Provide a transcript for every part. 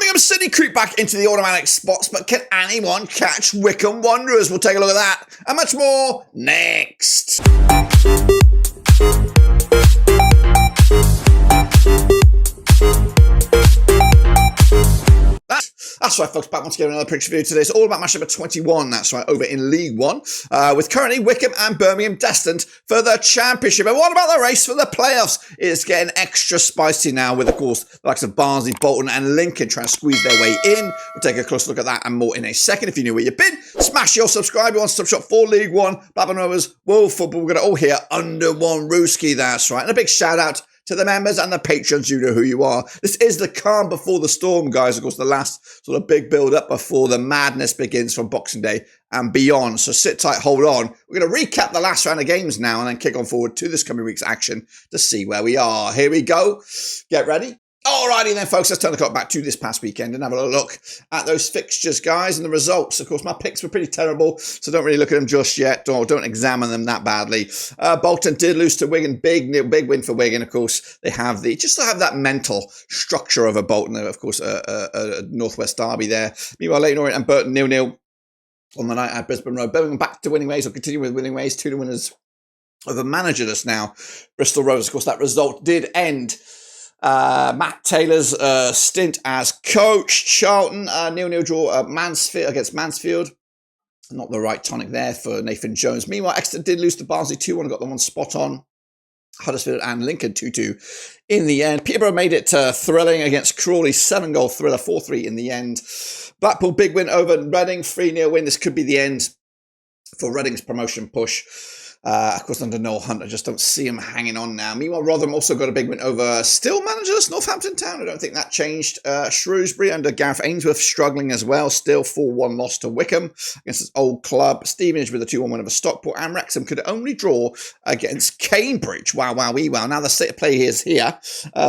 Birmingham City creep back into the automatic spots, but can anyone catch Wycombe Wanderers? We'll take a look at that and much more next. That's right, folks, back once again with another prediction video today. It's all about match number 21, that's right, over in League One, with currently Wycombe and Birmingham destined for the Championship. And what about the race for the playoffs? It's getting extra spicy now with, of course, the likes of Barnsley, Bolton and Leyton trying to squeeze their way in. We'll take a closer look at that and more in a second. If you knew where you've been, smash your subscribe, your one-stop shop for League One, Blackpool Rovers, World Football. We're going to all hear under one Rooski, that's right. And a big shout out to the members and the patrons, you know who you are. This is the calm before the storm, guys. Of course, the last sort of big build-up before the madness begins from Boxing Day and beyond. So sit tight, hold on. We're going to recap the last round of games now and then kick on forward to this coming week's action to see where we are. Here we go. Get ready. Alrighty then, folks, let's turn the clock back to this past weekend and have a look at those fixtures, guys, and the results. Of course, my picks were pretty terrible, so don't really look at them just yet, or don't examine them that badly. Bolton did lose to Wigan, big win for Wigan. Of course, they have just to have that mental structure of a Bolton, of course, a Northwest derby there. Meanwhile, Leyton, Orient and Burton 0-0 on the night at Brisbane Road. Birmingham back to winning ways, or continue with winning ways, 2 winners of a managerless now. Bristol Rovers, of course, that result did end Matt Taylor's stint as coach. Charlton 0-0 draw against Mansfield. Not the right tonic there for Nathan Jones. Meanwhile, Exeter did lose to Barnsley 2-1, got the one spot on. Huddersfield and Lincoln 2-2 in the end. Peterborough made it thrilling against Crawley, 7-goal thriller, 4-3 in the end. Blackpool big win over Reading, 3-0 win. This could be the end for Reading's promotion push. Of course, under Noel Hunt, I just don't see him hanging on now. Meanwhile, Rotherham also got a big win over still managerless Northampton Town. I don't think that changed. Shrewsbury under Gareth Ainsworth struggling as well. Still 4-1 loss to Wycombe against his old club. Stevenage with a 2-1 win over Stockport. And Wrexham could only draw against Cambridge. Wow. Now the state of play is here.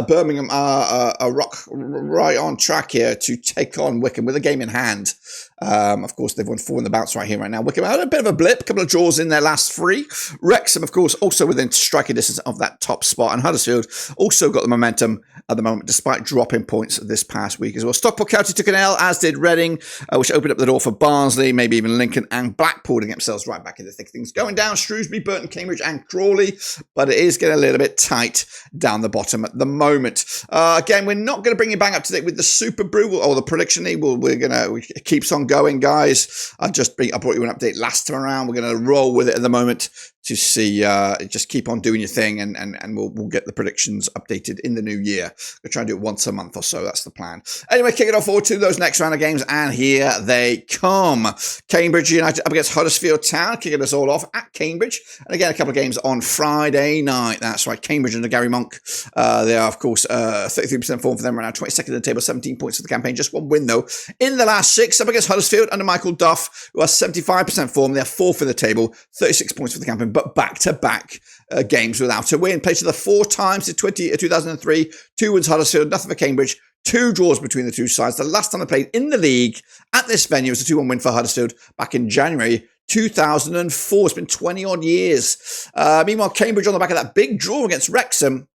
Birmingham are right on track here to take on Wycombe with a game in hand. Of course, they've won 4 in the bounce right here, right now. Wycombe had a bit of a blip, a couple of draws in their last 3. Wrexham, of course, also within striking distance of that top spot. And Huddersfield also got the momentum at the moment, despite dropping points this past week as well. Stockport County took an L, as did Reading, which opened up the door for Barnsley, maybe even Lincoln and Blackpool to get themselves right back into the thick of things. Going down, Shrewsbury, Burton, Cambridge and Crawley, but it is getting a little bit tight down the bottom at the moment. Again, we're not going to bring you back up to date with the Super Brew or the prediction league. It keeps on going, guys. I brought you an update last time around. We're going to roll with it at the moment to see, just keep on doing your thing, and we'll get the predictions updated in the new year. We'll try and do it once a month or so. That's the plan. Anyway, kick it off forward to those next round of games, and here they come. Cambridge United up against Huddersfield Town, kicking us all off at Cambridge. And again, a couple of games on Friday night. That's right, Cambridge under Gary Monk. They are, of course, 33% form for them right now, 22nd in the table, 17 points for the campaign. Just one win, though, in the last 6 up against Huddersfield under Michael Duff, who are 75% form. They're 4th in the table, 36 points for the campaign, but back-to-back games without a win. Played to the 4 times in 2003, 2 wins Huddersfield, nothing for Cambridge, 2 draws between the two sides. The last time they played in the league at this venue was a 2-1 win for Huddersfield back in January 2004. It's been 20-odd years. Meanwhile, Cambridge on the back of that big draw against Wrexham.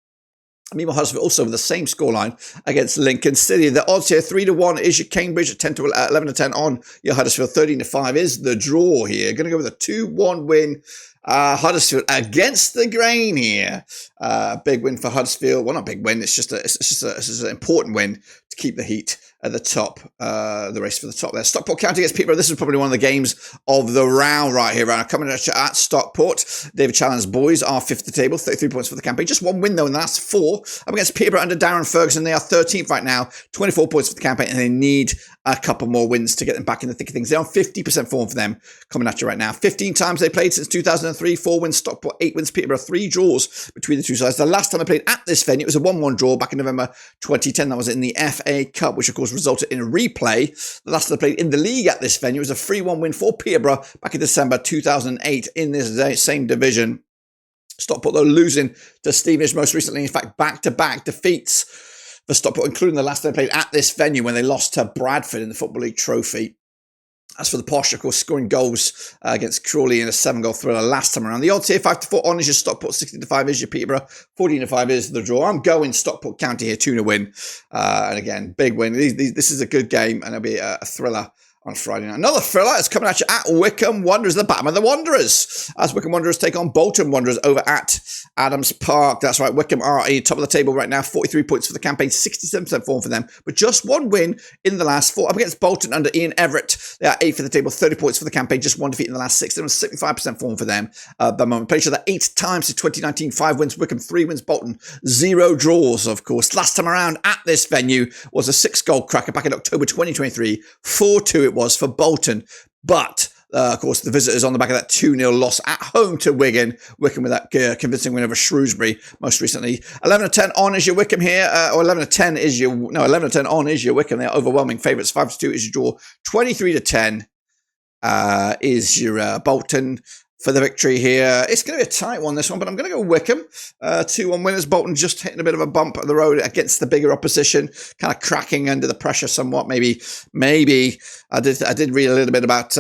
Meanwhile, Huddersfield also with the same scoreline against Lincoln City. The odds here, 3-1 is your Cambridge, 11-10 on your Huddersfield, 13-5 is the draw here. Going to go with a 2-1 win. Huddersfield against the grain here. Big win for Huddersfield. Well, not a big win. It's just an important win to keep the heat at the top, the race for the top there. Stockport County against Peterborough. This is probably one of the games of the round right here. Right, coming at Stockport. David Challen's boys are 5th at the table, 33 points for the campaign. Just one win, though, in the last 4. Up against Peterborough under Darren Ferguson. They are 13th right now, 24 points for the campaign, and they need a couple more wins to get them back in the thick of things. They're on 50% form for them coming at you right now. 15 times they played since 2003, 4 wins Stockport, 8 wins Peterborough, 3 draws between the two sides. The last time they played at this venue, it was a 1-1 draw back in November 2010. That was in the FA Cup, which of course resulted in a replay. The last time they played in the league at this venue was a 3-1 win for Peterborough back in December 2008 in this same division. Stockport, though, losing to Stevenage most recently. In fact, back-to-back defeats for Stockport, including the last time they played at this venue when they lost to Bradford in the Football League Trophy. As for the Posh, of course, scoring goals against Crawley in a 7-goal thriller last time around. The odds here, 5-4 on is your Stockport, 16-5 is your Peterborough, 14-5 is the draw. I'm going Stockport County here, 2-0 win. And again, big win. This is a good game, and it'll be a thriller on Friday night. Another thriller is coming at you at Wycombe Wanderers, the bottom of the Wanderers. As Wycombe Wanderers take on Bolton Wanderers over at Adams Park. That's right, Wycombe are top of the table right now, 43 points for the campaign, 67% form for them, but just one win in the last 4 up against Bolton under Ian Everett. They are 8th for the table, 30 points for the campaign, just one defeat in the last 6. There was 75% form for them at the moment. Played each other 8 times in 2019, 5 wins Wycombe, 3 wins Bolton, 0 draws, of course. Last time around at this venue was a 6-goal cracker back in October 2023, 4-2 it was for Bolton. But, of course, the visitors on the back of that 2-0 loss at home to Wigan. Wycombe with that convincing win over Shrewsbury most recently. 11-10 on is your Wycombe here, or 11-10 is your, no, 11-10 on is your Wycombe. They're overwhelming favourites. 5-2 is your draw. 23-10 is your Bolton for the victory here. It's going to be a tight one, this one, but I'm going to go Wycombe. 2-1 winners. Bolton just hitting a bit of a bump at the road against the bigger opposition, kind of cracking under the pressure somewhat. Maybe I did read a little bit about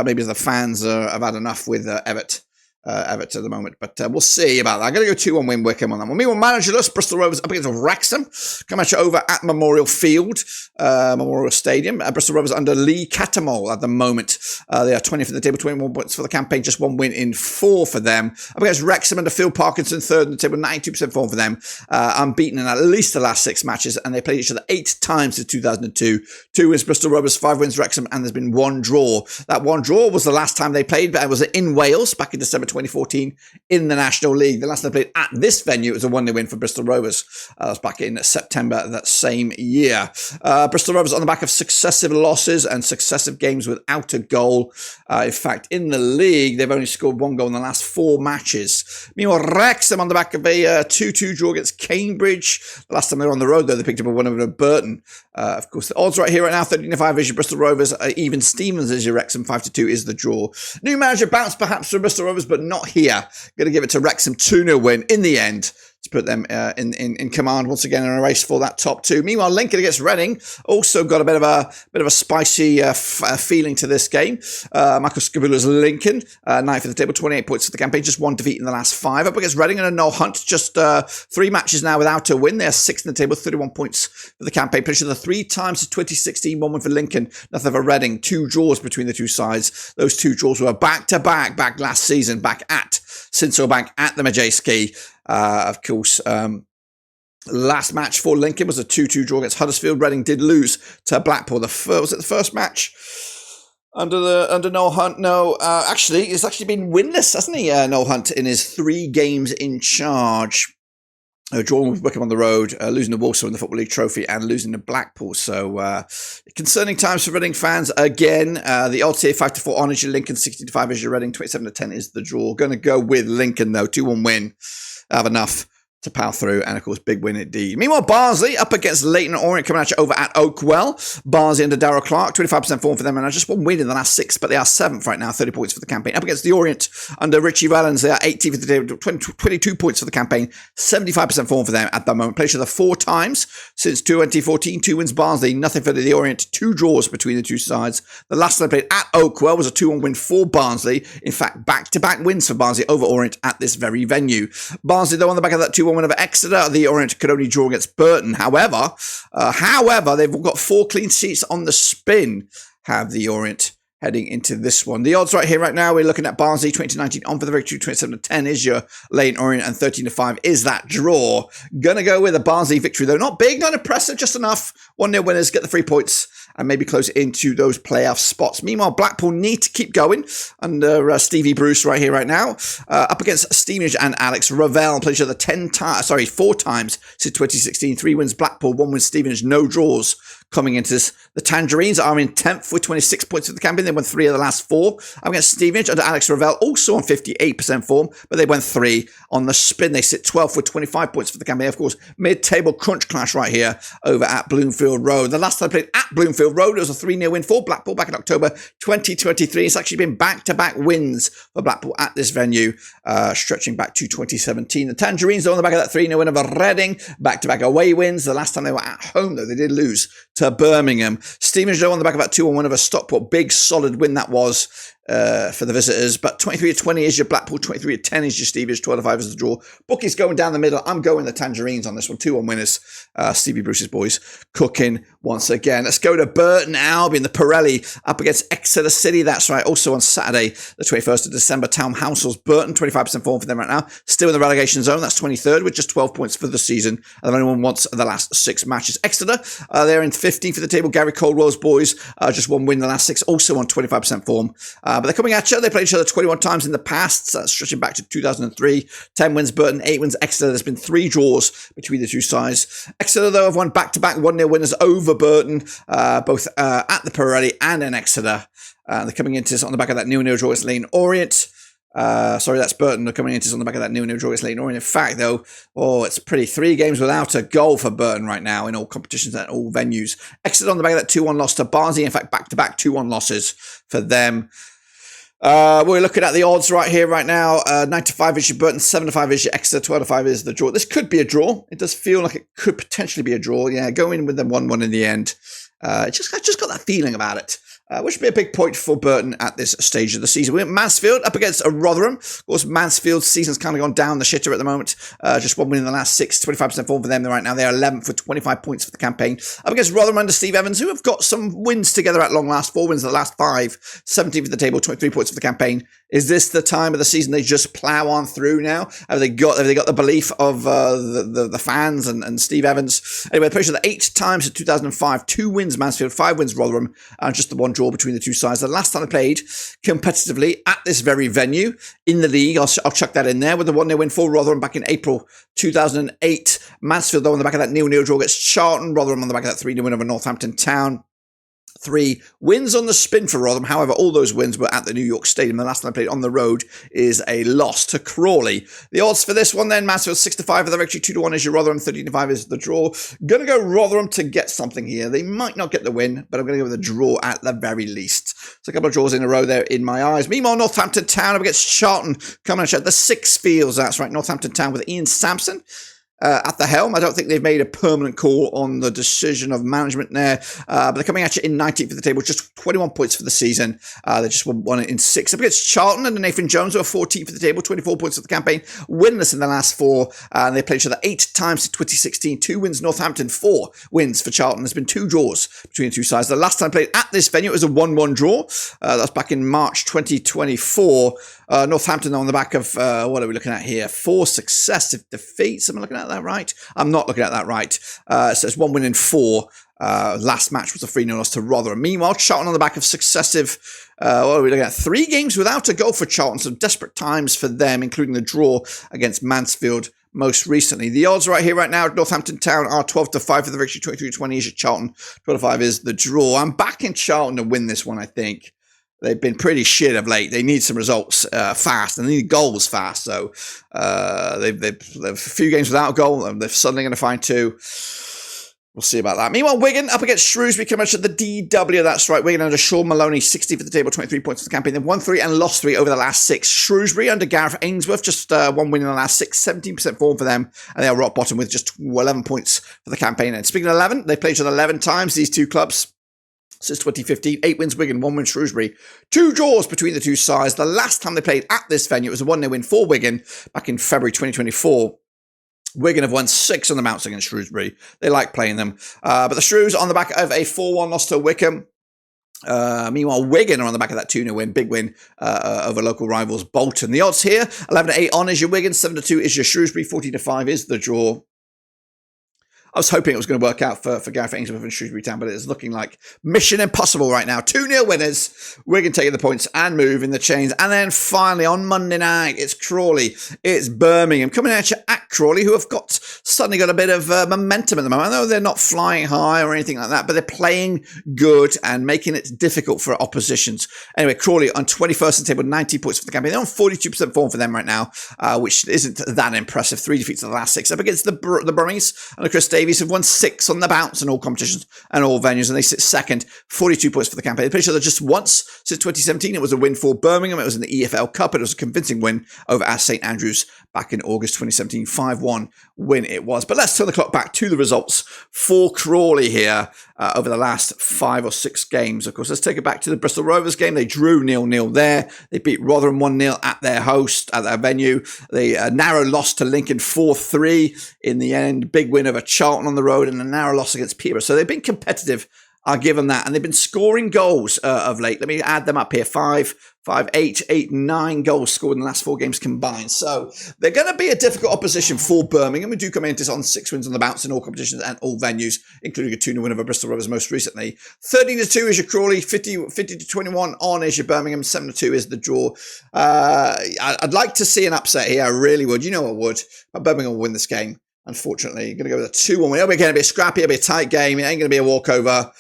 maybe the fans have had enough with Everett at the moment, but we'll see about that. I'm going to go 2-1 win Wycombe on that one. Meanwhile, managerless Bristol Rovers up against Wrexham. Come at you over at Memorial Field, Memorial Stadium. Bristol Rovers under Lee Catamol at the moment. They are 20 for the table, 21 points for the campaign, just 1 win in 4 for them. Up against Wrexham under Phil Parkinson, 3rd in the table, 92% form for them. Unbeaten in at least the last 6 matches, and they played each other 8 times since 2002. 2 wins Bristol Rovers, 5 wins Wrexham, and there's been 1 draw. That 1 draw was the last time they played, but it was in Wales back in December 2014 in the National League. The last time they played at this venue, it was a 1-0 win for Bristol Rovers. That was back in September that same year. Bristol Rovers on the back of successive losses and successive games without a goal. In fact, in the league, they've only scored 1 goal in the last 4 matches. Meanwhile, Wrexham on the back of a 2-2 draw against Cambridge. The last time they were on the road, though, they picked up a 1 over Burton. Of course, the odds right here right now, 13-5 is your Bristol Rovers. Even Stevens is your Wrexham, 5-2 is the draw. New manager bounce perhaps for Bristol Rovers, but not here. Going to give it to Wrexham, 2-0 win in the end to put them in command once again in a race for that top 2. Meanwhile, Lincoln against Reading also got a bit of a spicy feeling to this game. Michael Scabula's Lincoln, 9th for the table, 28 points for the campaign, just 1 defeat in the last 5. Up against Reading and a Noel Hunt, just 3 matches now without a win. They're 6th in the table, 31 points for the campaign. Played the 3 times in 2016, 1 win for Lincoln, nothing for Reading. 2 draws between the 2 sides. Those 2 draws were back-to-back back last season, back at Sincil Bank at the Majesty. Of course, last match for Lincoln was a 2-2 draw against Huddersfield. Reading did lose to Blackpool. Was it the first match under Noel Hunt? No, actually, he's actually been winless, hasn't he, Noel Hunt, in his 3 games in charge. Drawing with Wycombe on the road, losing to Walsall in the Football League Trophy, and losing to Blackpool. So, concerning times for Reading fans again. The odds here, 5-4 on is your Lincoln, 16-5 is your Reading, 27-10 is the draw. Going to go with Lincoln though, 2-1 win. Have enough to power through, and of course, big win indeed. Meanwhile, Barnsley up against Leyton and Orient coming at you over at Oakwell. Barnsley under Darryl Clark, 25% form for them, and just 1 win in the last 6, but they are 7th right now, 30 points for the campaign. Up against the Orient under Richie Valens, they are 18th for the table, 22 points for the campaign, 75% form for them at the moment. Played each other 4 times since 2014, 2 wins Barnsley, nothing for the Orient, 2 draws between the 2 sides. The last time they played at Oakwell was a 2-1 win for Barnsley. In fact, back-to-back wins for Barnsley over Orient at this very venue. Barnsley, though, on the back of that 2-1 win over Exeter, the Orient could only draw against Burton. However, they've got 4 clean sheets on the spin, have the Orient heading into this one. The odds right here, right now, we're looking at Barnsley, 2019 on for the victory, 27-10 is your Leyton Orient, and 13-5 is that draw. Gonna go with a Barnsley victory, though. Not big, not impressive, just enough. 1-0 winners, get the 3 points, and maybe close into those playoff spots. Meanwhile, Blackpool need to keep going under Stevie Bruce right here, right now. Up against Stevenage and Alex Ravel. Played each other 4 times since 2016. 3 wins Blackpool, 1 win Stevenage, no draws coming into this. The Tangerines are in 10th with 26 points for the campaign. They won 3 of the last 4. Up against Stevenage under Alex Ravel, also on 58% form, but they won 3 on the spin. They sit 12th with 25 points for the campaign. Of course, mid-table crunch clash right here over at Bloomfield Road. The last time they played at at Bloomfield Road. It was a 3-0 win for Blackpool back in October 2023. It's actually been back-to-back wins for Blackpool at this venue, stretching back to 2017. The Tangerines are on the back of that 3-0 win over Reading. Back-to-back away wins. The last time they were at home, though, they did lose to Birmingham. Stevenage on the back of that 2-1 win over Stockport. Big, solid win that was for the visitors. But 23-20 is your Blackpool, 23-10 is your Stevenage, 12-5 is the draw. Bookies going down the middle. I'm going the Tangerines on this one. 2-1 winners. Stevie Bruce's boys cooking once again. Let's go to Burton Albion, the Pirelli, up against Exeter City. That's right. Also on Saturday, the 21st of December, Town Households. Burton, 25% form for them right now. Still in the relegation zone. That's 23rd with just 12 points for the season. And they've only won once in the last 6 matches. Exeter, they're in 15th for the table. Gary Caldwell's boys, just 1 win in the last 6. Also on 25% form. But they're coming at you. They played each other 21 times in the past. That's stretching back to 2003. 10 wins Burton, 8 wins Exeter. There's been 3 draws between the two sides. Exeter, though, have won back-to-back 1-0 winners over Burton, both at the Pirelli and in Exeter. They're coming into this on the back of that 0-0 draw against Leyton Orient. Sorry, that's Burton. They're coming into this on the back of that 0-0 draw against Leyton Orient. In fact, though, it's pretty 3 games without a goal for Burton right now in all competitions and all venues. Exeter on the back of that 2-1 loss to Barnsley. In fact, back-to-back 2-1 losses for them. We're looking at the odds right here, right now. 9-5 is your Burton, 7-5 is your Exeter, 12-5 is the draw. This could be a draw. It does feel like it could potentially be a draw. Yeah, go in with them 1-1 in the end. I just got that feeling about it. Which would be a big point for Burton at this stage of the season. We're Mansfield up against Rotherham. Of course, Mansfield's season's kind of gone down the shitter at the moment. Just 1 win in the last 6, 25% form for them right now. They're 11th for 25 points for the campaign. Up against Rotherham under Steve Evans, who have got some wins together at long last. 4 wins in the last 5, 17th for the table, 23 points for the campaign. Is this the time of the season they just plough on through now? Have they got the belief of the fans and Steve Evans? Anyway, they played 8 times in 2005. 2 wins Mansfield, 5 wins Rotherham, and just the 1 draw between the two sides. The last time they played competitively at this very venue in the league, I'll chuck that in there, with the 1-0 win for Rotherham back in April 2008. Mansfield, though, on the back of that 0-0 draw against Charlton. Rotherham on the back of that 3-0 win over Northampton Town. 3 wins on the spin for Rotherham. However, all those wins were at the New York Stadium. The last time I played on the road is a loss to Crawley. The odds for this one then, Mansfield 6-5 for the victory, 2-1 is your Rotherham, 13-5 is the draw. Going to go Rotherham to get something here. They might not get the win, but I'm going to go with a draw at the very least. So a couple of draws in a row there in my eyes. Meanwhile, Northampton Town up against Charlton, coming at the 6 fields. That's right, Northampton Town with Ian Sampson at the helm. I don't think they've made a permanent call on the decision of management there, but they're coming at you in 19th for the table, just 21 points for the season. They just won it in 6. Up against Charlton and Nathan Jones, who are 14th for the table, 24 points for the campaign, winless in the last 4, and they played each other 8 times in 2016. 2 wins Northampton, 4 wins for Charlton. There's been 2 draws between the two sides. The last time played at this venue, it was a 1-1 draw. That's back in March 2024. Northampton on the back of, what are we looking at here? 4 successive defeats. Am I looking at that right? I'm not looking at that right. So it's 1 win in 4. Last match was a 3-0 loss to Rotherham. Meanwhile, Charlton on the back of successive, what are we looking at? 3 games without a goal for Charlton. Some desperate times for them, including the draw against Mansfield most recently. The odds right here, right now, Northampton Town are 12-5 for the victory, 23-20 is your Charlton, 12-5 is the draw. I'm backing Charlton to win this one, I think. They've been pretty shit of late. They need some results fast, and they need goals fast. So they've a few games without a goal, and they're suddenly going to find 2. We'll see about that. Meanwhile, Wigan up against Shrewsbury, coming at the DW. That's right. Wigan under Sean Maloney, 60 for the table, 23 points for the campaign. They've won 3 and lost 3 over the last 6. Shrewsbury under Gareth Ainsworth, just 1 win in the last 6, 17% form for them, and they are rock bottom with just 11 points for the campaign. And speaking of 11, they played each other 11 times, these 2 clubs. Since 2015, 8 wins Wigan, 1 win Shrewsbury. 2 draws between the two sides. The last time they played at this venue, it was a 1-0 win for Wigan back in February 2024. Wigan have won 6 on the bounce against Shrewsbury. They like playing them. But the Shrews on the back of a 4-1 loss to Wycombe. Meanwhile, Wigan are on the back of that 2-0 win, big win over local rivals Bolton. The odds here, 11-8 on is your Wigan, 7-2 is your Shrewsbury, 14-5 is the draw. I was hoping it was going to work out for Gareth Ainsworth and Shrewsbury Town, but it's looking like mission impossible right now. 2-0 winners. Wigan taking the points and moving the chains. And then finally on Monday night, it's Crawley. It's Birmingham coming at you at Crawley, who have suddenly got a bit of momentum at the moment. I know they're not flying high or anything like that, but they're playing good and making it difficult for oppositions. Anyway, Crawley on 21st in the table, 90 points for the campaign. They're on 42% form for them right now, which isn't that impressive. 3 defeats in the last 6. Up against the Brummies under Chris Davis. Davies have won 6 on the bounce in all competitions and all venues, and they sit second, 42 points for the campaign. They played each other just once since 2017. It was a win for Birmingham. It was in the EFL Cup. It was a convincing win over at St Andrews back in August 2017. 5-1 win it was. But let's turn the clock back to the results for Crawley here over the last 5 or 6 games. Of course, let's take it back to the Bristol Rovers game. They drew 0-0 there. They beat Rotherham 1-0 at their host, at their venue. They narrow loss to Lincoln 4-3 in the end. Big win over Charlton on the road and a narrow loss against Peterborough. So they've been competitive, I'll give them that. And they've been scoring goals of late. Let me add them up here. 9 goals scored in the last 4 games combined. So they're going to be a difficult opposition for Birmingham. We do come into this on 6 wins on the bounce in all competitions and all venues, including a 2-0 win over Bristol Rovers most recently. 13-2 is your Crawley, 50-21 on is your Birmingham, 7-2 is the draw. I'd like to see an upset here. I really would. You know I would. But Birmingham will win this game. Unfortunately, you're going to go with a 2-1 win. It'll be going to be a scrappy, it'll be a tight game. It ain't going to be a walkover.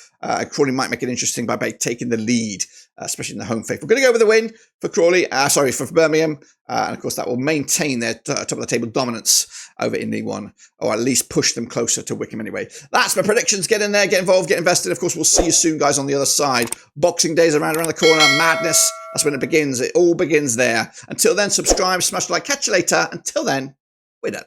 Crawley might make it interesting by taking the lead, especially in the home faith. We're going to go with the win for Crawley, for Birmingham. And of course, that will maintain their top of the table dominance over in League One, or at least push them closer to Wycombe anyway. That's my predictions. Get in there, get involved, get invested. Of course, we'll see you soon, guys, on the other side. Boxing Day's around the corner. Madness. That's when it begins. It all begins there. Until then, subscribe, smash the like. Catch you later. Until then, we're done.